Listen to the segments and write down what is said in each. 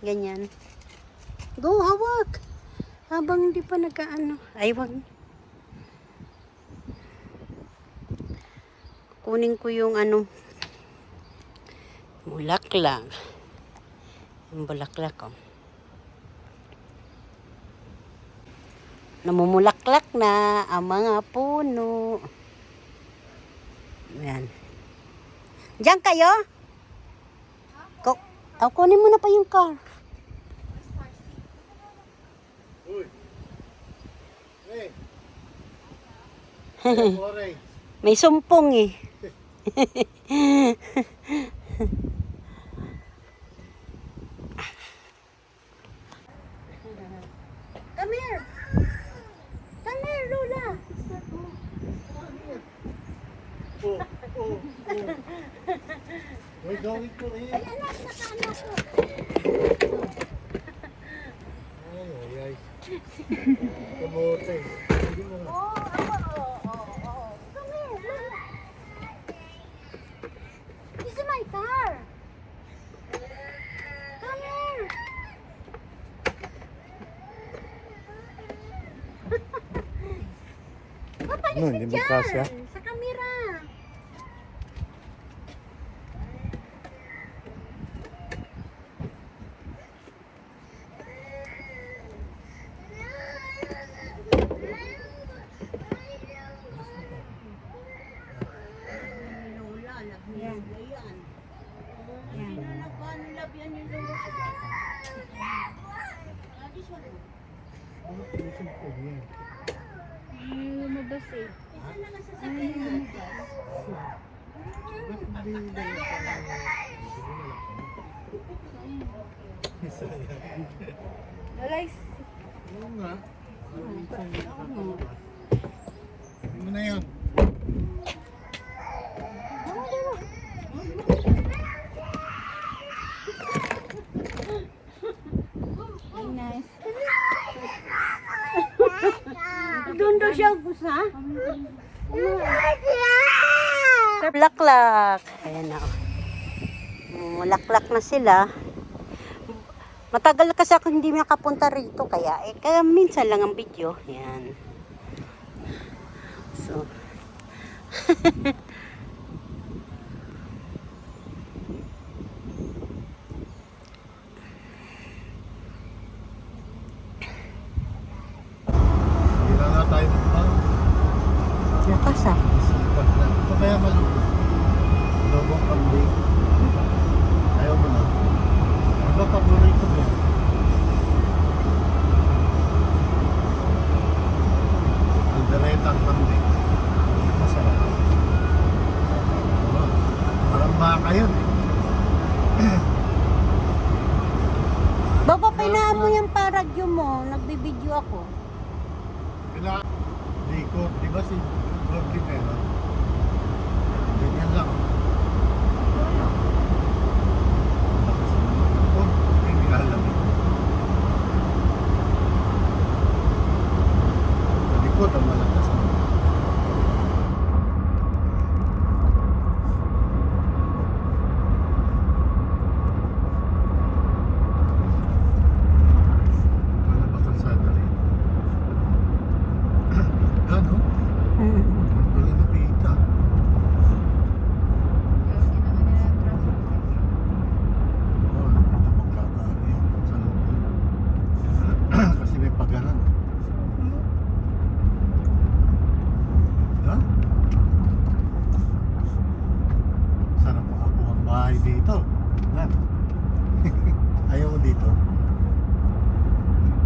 Ganyan. Go, hawak. Habang hindi pa nagkaano. Ay, wag. Kunin ko yung ano. Bulaklak. Yung bulaklak, oh. Namumulaklak na ang mga puno. Ayan. Diyan kayo? Kunin mo na pa yung car. Uy. Hey. May sumpong eh. Come here. Come here, Lola. Oh. We're going to eat. Ay, anak, nakano ko. Ay. Kamote. Sige mo na. Oh. Come here, Lola. This is my car. Come here. Papalis Ano, ka hindi mo dyan. kasya? Sa kamera. Yan. Lumabas eh. Guys, Oo nga. Hindi mo na yun. nice. Doon daw siya gusa. Bulaklak. Ayan na. Mulaklak na sila. Matagal kasi ako hindi makapunta rito kaya minsan lang ang video. Ayan. So. Hindi na nga tayo magpang. Lakas ah. Sipat na. Ito kaya malungkot. Lobong kambing. Ayaw mo na. Ano paborito mo? Alderetang kambing. Masarap. Parang baka yun. Baba, painaan mo yung paradyo mo. Nagbibideo ako. Likod, di ba si Gordy meron? Ganyan lang. Likod, hindi alam. Sa likod, ang malakas mo. Wala ba kalsada rin? Ano? Wala nakita. Oh, ito magkakaano yun sa loob. Kasi may pagalan. Ha? Sarap makakuha ang bahay dito. Ha? Ayaw mo dito?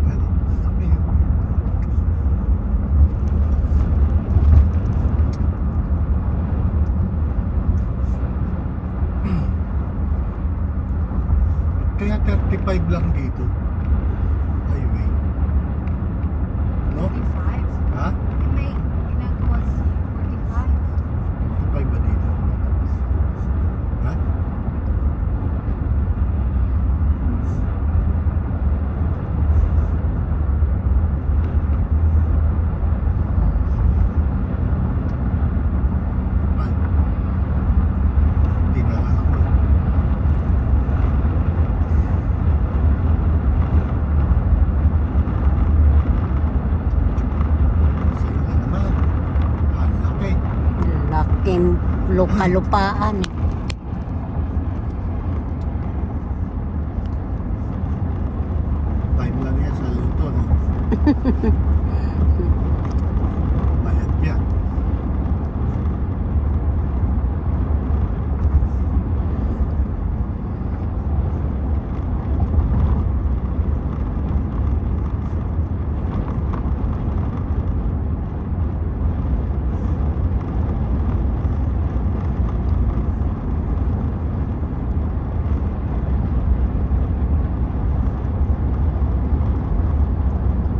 Ano? Sabi yun. Kaya 35 lang dito. Highway. No? 45. Ha? May ginagawas 45. 45 ba dito? Ha? Hindi na ako. Lupa-lupaan eh. Time lang yan sa luto, no? Bayad yan.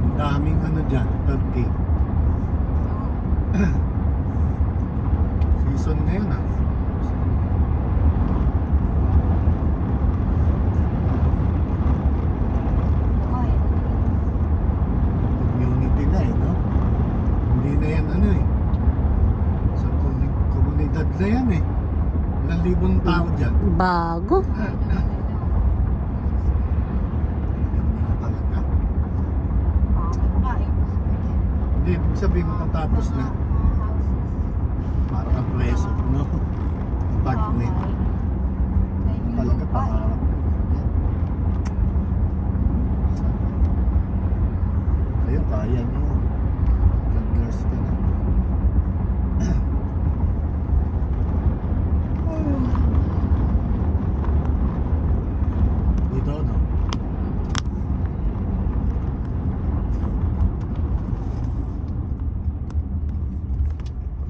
Ang daming ano dyan, turkey. Season ngayon ah. Ay, Community na eh, no? Hindi na yan ano eh. Sa komunidad na yan eh. Ilang libong tao dyan. Bago. Ganda na talaga. Hindi, ibig sabihin matatapos na. Parang ang preso, no? Apartment. Talaga pangarap. Ayun, kaya nyo. Nag-nurse ka na. Dito, no?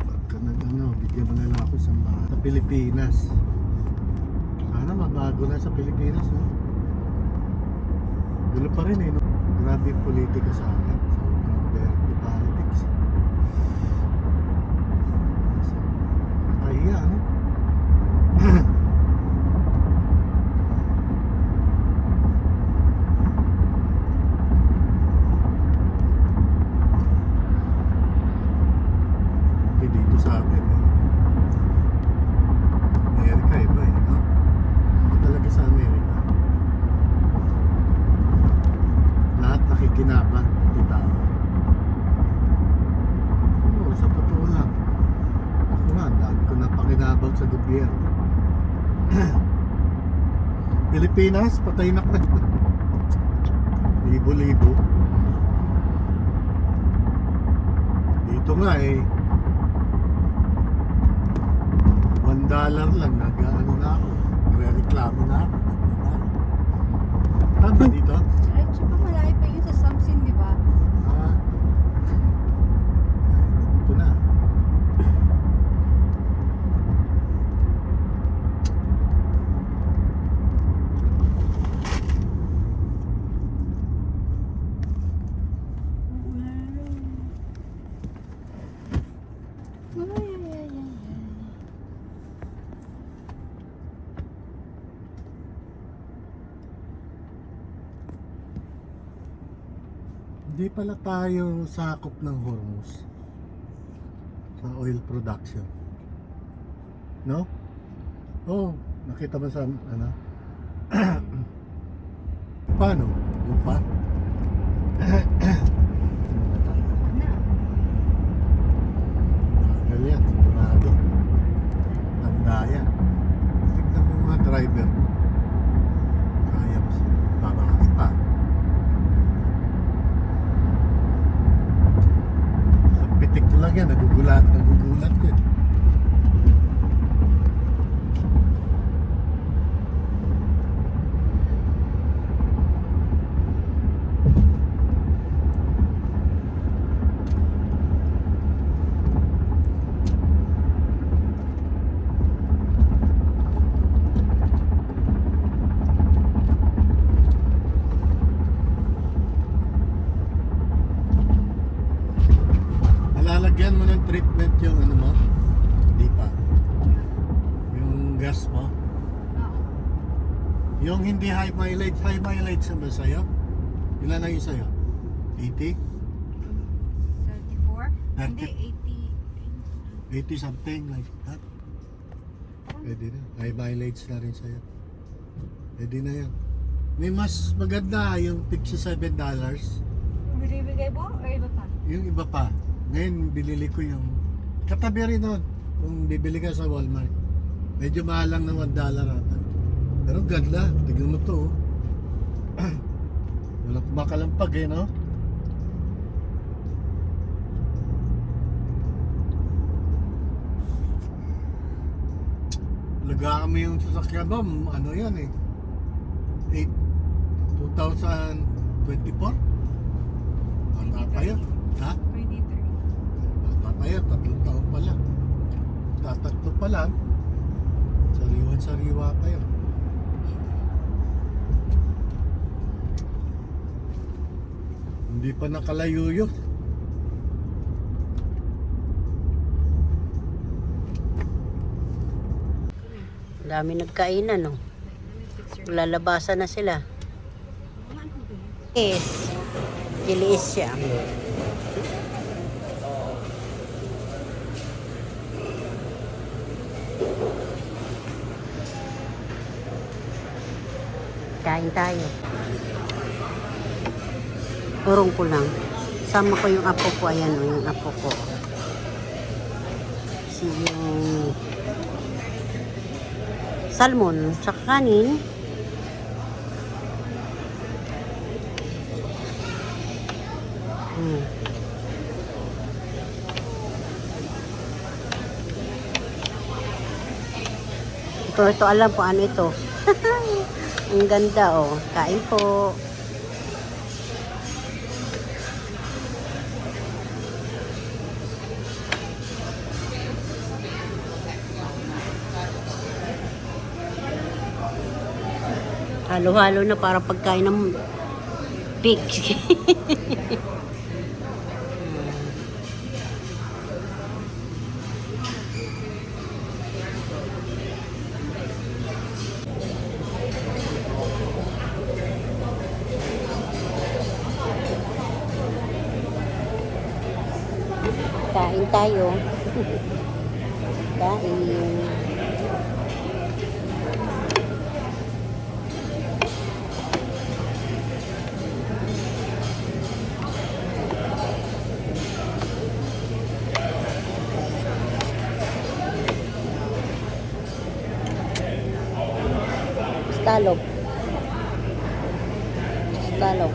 Pagka nag-ano, bigyan mo na lang ako sa Pilipinas. Sana mabago na sa Pilipinas, no? Gulo pa rin eh, no? Grabe yung politika sa akin. So, dirty politics. Kaya, no? Hindi dito sa atin, eh. Amerika, iba eh, no? Iba talaga sa Amerika. Lahat nakikinabang, di tao. Oo, sa totoo lang. Ako nga, dahil ko napakinabang sa gobyerno. Pilipinas, patay na. Libo-libo. Dito nga eh, $1 lang, nag-ano na ako. Nagreklamo na ako. Tama dito? Diretso pa, malayo pa yun sa Samsin, di ba? Ah. Ito na. Hindi pala tayo sakop ng Hormuz sa oil production. No? Oh, nakita mo sa ano? Paano? Yung pa? Tagal yan, sigurado. Tanda yan. Tignan mo yung mga driver mo. Kaya mo siya. Babakit pa. Ang pitik ko lang yan, nagugulat ko eh. Lalagyan mo ng treatment yung ano mo? Di pa. Yung gas mo? Yung hindi high mileage na ba sa'yo? Ilan na yung sa'yo? 80? 34? Hindi, 80 something like that? Pwede na. High mileage na rin sa'yo. Pwede na yan. May mas maganda yung $67. Binibigay mo o iba pa? Yung iba pa. Ngayon, binili ko yung katabi rin nun. Kung bibili ka sa Walmart. Medyo mahal lang ng $1 ata. Pero ganda. Tignan mo to. Oh. Walang kumakalampag eh, no? Laga kami yung sasakyan mo. Ano yan eh? 2024? Bata pa yan. Ha? 23. Bata pa yan. 3 taon pa lang. Tatatlo pa lang. Sariwan-sariwa pa yan. Hindi pa nakalayo yun. Dami nagkainan, no? Lalabasan na sila. Yes. Diliis siya. Kain tayo. Urong ko lang. Sama ko yung apo ko. Ayan o, yung apo ko. Si yung salmon sa kanin. Ito alam po ano ito. Ang ganda oh. Kain po. Halo-halo na para pagkain ng pig. Kain tayo. Kain. Talog. Talog.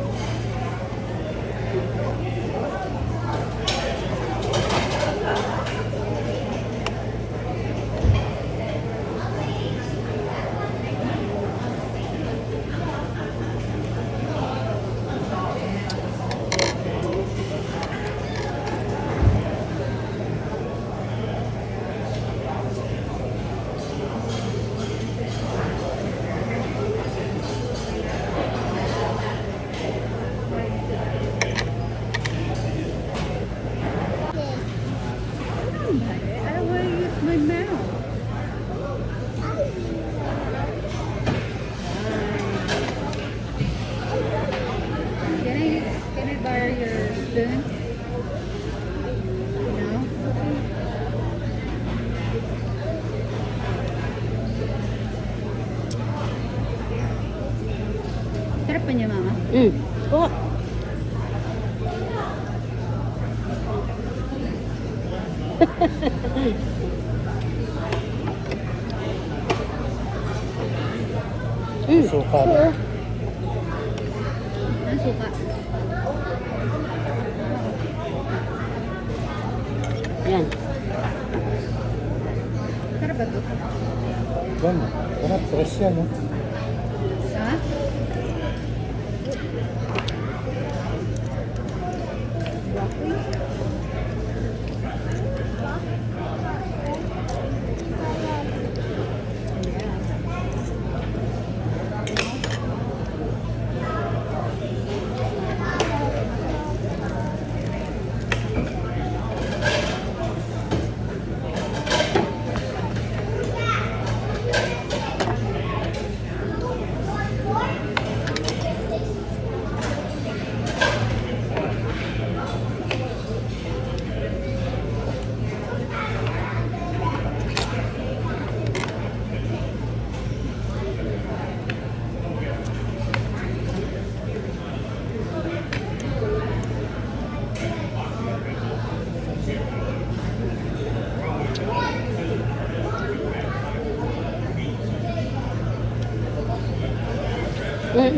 I don't want to use my mouth. Can I borrow your spoon? No? Sarap pa niya, Mama? Oh. Suka. Ang suka. Yan. Sarap ba ito? Ganda. Sarap. Fresh yan, no? Ha? Broccoli?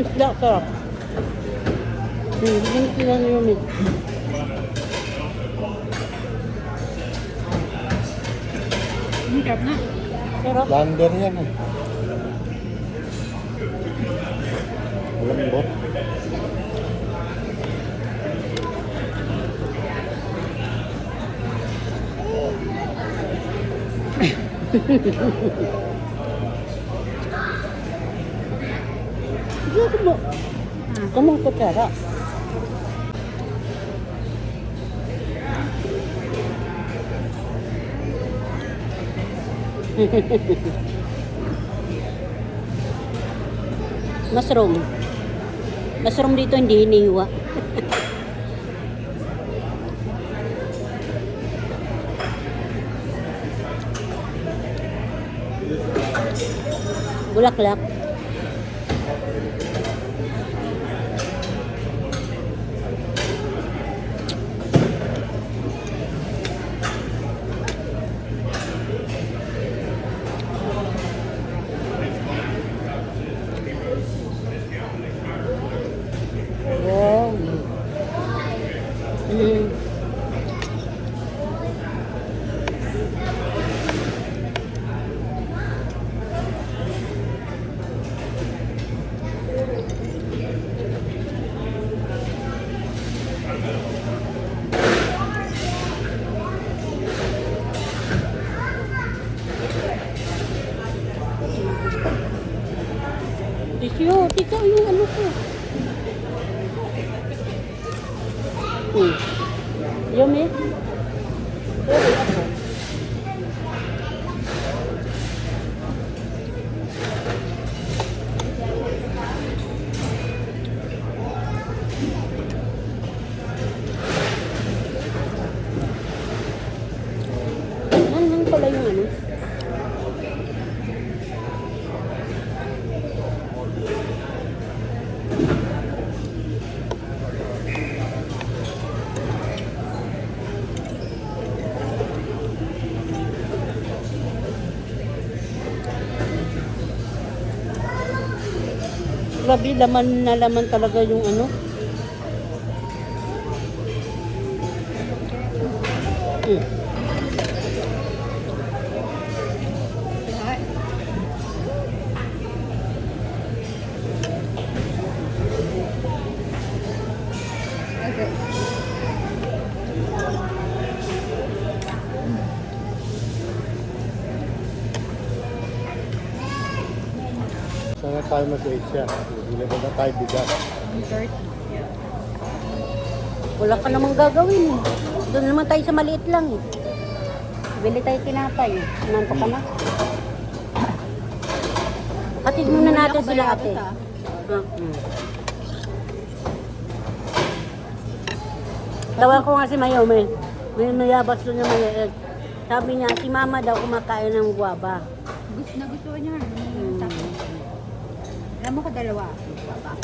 Isda, sarap. Hindi sila nilumit. Sarap na. Sarap. Lander yan eh. Malambot. Sige mo. Kamang kutsara. Mushroom. Mushroom dito hindi hinihiwa. Bulaklak. Wow. Mm. Tissue yung ano ko. Yummy. Pwede ako. Ano pala yung ano? Grabe, laman na laman talaga yung ano. Lahat. Okay. Sana tayo mag-Asia. Bili ba na tayo bigas? 130. Wala ka namang gagawin eh. Doon naman tayo sa maliit lang eh. Bili tayo tinapay eh. Nanto ka na. Hatid muna natin sila ate. Tawag ko nga si Mayo, may mayabas doon yung maliit. Sabi niya, si mama daw kumakain ng guwaba. Nagustuhan niya. Alam mo ko dalawa. Baba.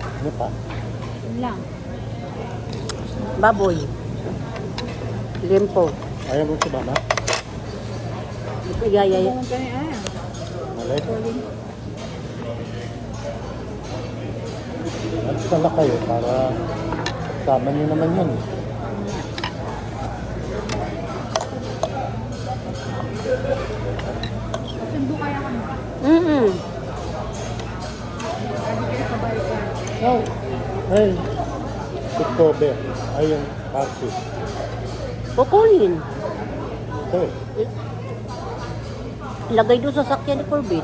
Ano pa? Yun lang. Baboy. Limpo. Ayaw mo si mama? Yayay. Kung kami, Malay. calling. Alis na lang kayo para sama niyo naman yun. Sundo kaya kami. Sabi kayo pabalikan. Oh. Ay. October. Ay yung parsi. Kukunin. Ito eh. Lagay doon sa sakyan ni Corbin.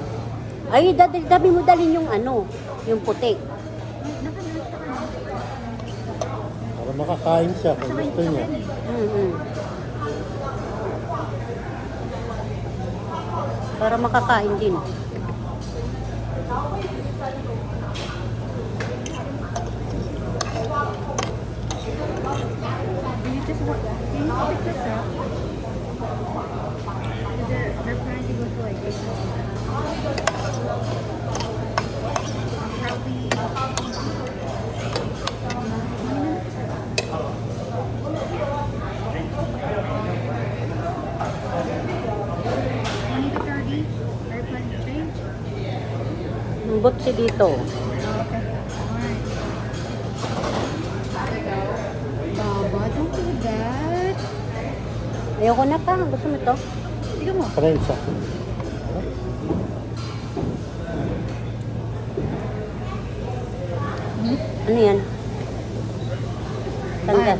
Ay, dami mo dalhin yung ano, yung puti. Nakalas ka na. Para makakain siya kung gusto niya. Para makakain din. Dito sa baba. Can you pick this up? They're planning to go to like this. Probably. butsi dito. Okay. Baba, don't do that. Ayoko na pa. Gusto mo ito? Tignan mo. Prensa. Ano yan? Tanggal.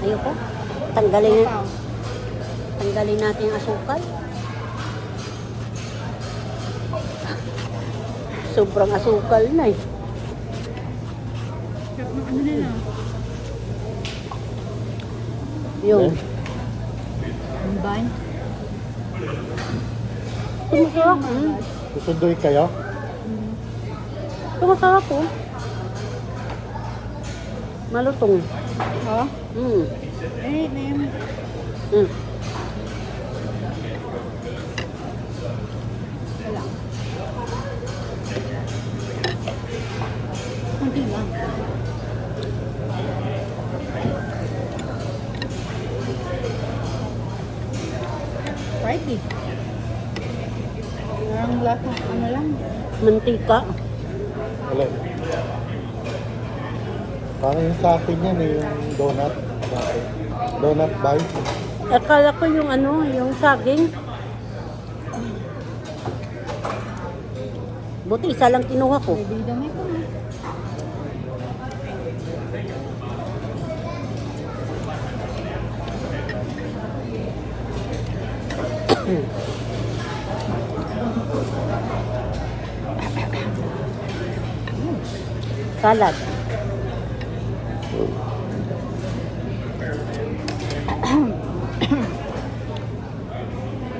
Ayoko. Tanggalin, Wow. tanggalin natin yung asukal. Sobrang asukal na eh. Sarap ng ano na. Yung. Ang ban. Ito masarap. Susunduin kayo? Ito masarap oh. Malutong. Oh? Eh, na yan. Wala. Kunti lang. Fried eh. Parang lasa, ano lang. Mantika. Wala. Parang yung sa akin yan eh, yung donut. Donut bite. Akala ko yung ano, yung saging. Buti isa lang kinuha ko. Pwede damay ko na. Salad.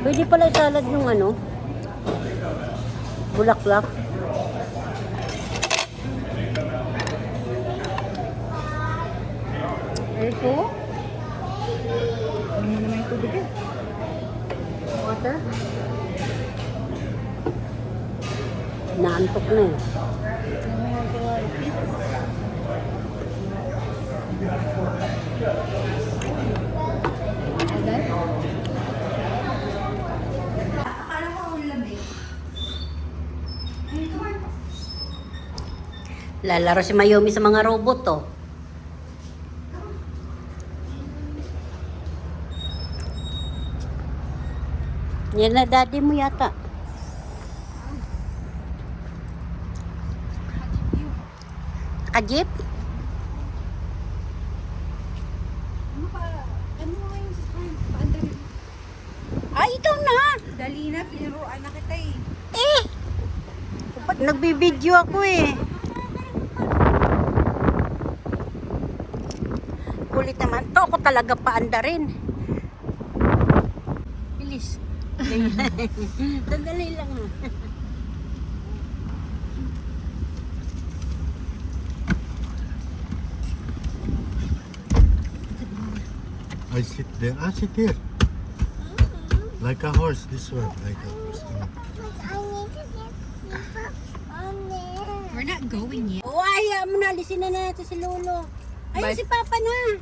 Pwede pala salad yung ano, bulaklak. Ito? Ano naman yung tubig eh? Water? Naantok na eh. Lalaro si Mayumi sa mga robot to. Yan na daddy mo yata. Nakajip? Ano pa? Ano nga yung paandar? Ay, ikaw na! Dali na, piniruan na kita eh. Eh! Nagbibideo ako eh. Kulit naman to. Ako talaga paandarin. Bilis. Sandali lang ha. I sit there. Ah, sit here. Like a horse, this one. Like a horse. We're not going yet. Oh, ayaw mo na. Alisin na natin si Lolo. Ayun Bye. si Papa na.